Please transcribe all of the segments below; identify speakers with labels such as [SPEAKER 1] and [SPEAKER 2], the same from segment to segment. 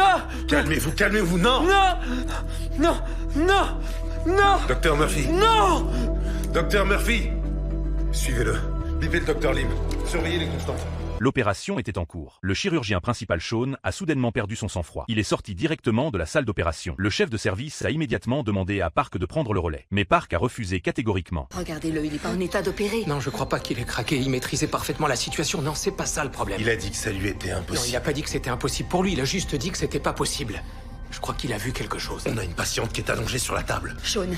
[SPEAKER 1] Non!
[SPEAKER 2] Calmez-vous, calmez-vous, non!
[SPEAKER 1] Non! Non! Non! Non!
[SPEAKER 2] Docteur Murphy!
[SPEAKER 1] Non!
[SPEAKER 2] Docteur Murphy! Suivez-le. Bipez le docteur Lim. Surveillez les constantes.
[SPEAKER 3] L'opération était en cours. Le chirurgien principal Sean a soudainement perdu son sang-froid. Il est sorti directement de la salle d'opération. Le chef de service a immédiatement demandé à Park de prendre le relais. Mais Park a refusé catégoriquement.
[SPEAKER 4] Regardez-le, il n'est pas en état d'opérer.
[SPEAKER 5] Non, je crois pas qu'il ait craqué. Il maîtrisait parfaitement la situation. Non, c'est pas ça le problème.
[SPEAKER 2] Il a dit que ça lui était
[SPEAKER 5] Non,
[SPEAKER 2] impossible.
[SPEAKER 5] il a pas dit que c'était impossible pour lui. Il a juste dit que c'était pas possible. Je crois qu'il a vu quelque chose.
[SPEAKER 2] On a une patiente qui est allongée sur la table.
[SPEAKER 4] Sean,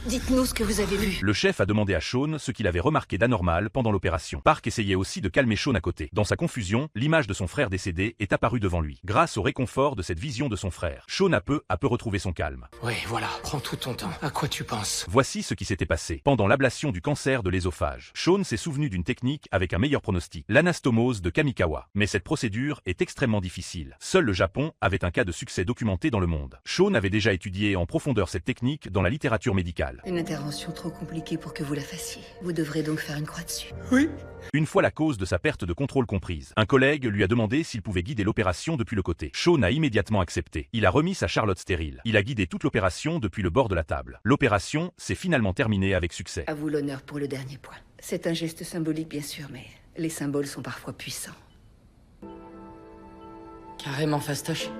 [SPEAKER 4] dites-nous ce que vous avez vu.
[SPEAKER 3] Le chef a demandé à Sean ce qu'il avait remarqué d'anormal pendant l'opération. Park essayait aussi de calmer Sean à côté. Dans sa confusion, l'image de son frère décédé est apparue devant lui. Grâce au réconfort de cette vision de son frère, Sean a peu retrouvé son calme.
[SPEAKER 5] Oui, voilà. Prends tout ton temps. À quoi tu penses?
[SPEAKER 3] Voici ce qui s'était passé. Pendant l'ablation du cancer de l'ésophage, Sean s'est souvenu d'une technique avec un meilleur pronostic, l'anastomose de Kamikawa. Mais cette procédure est extrêmement difficile. Seul le Japon avait un cas de succès documenté dans le monde. Sean avait déjà étudié en profondeur cette technique dans la littérature médicale.
[SPEAKER 4] Une intervention trop compliquée pour que vous la fassiez. Vous devrez donc faire une croix dessus.
[SPEAKER 1] Oui.
[SPEAKER 3] Une fois la cause de sa perte de contrôle comprise, un collègue lui a demandé s'il pouvait guider l'opération depuis le côté. Sean a immédiatement accepté. Il a remis sa Charlotte stérile. Il a guidé toute l'opération depuis le bord de la table. L'opération s'est finalement terminée avec succès.
[SPEAKER 4] À vous l'honneur pour le dernier point. C'est un geste symbolique, bien sûr, mais les symboles sont parfois puissants.
[SPEAKER 6] Carrément fastoche.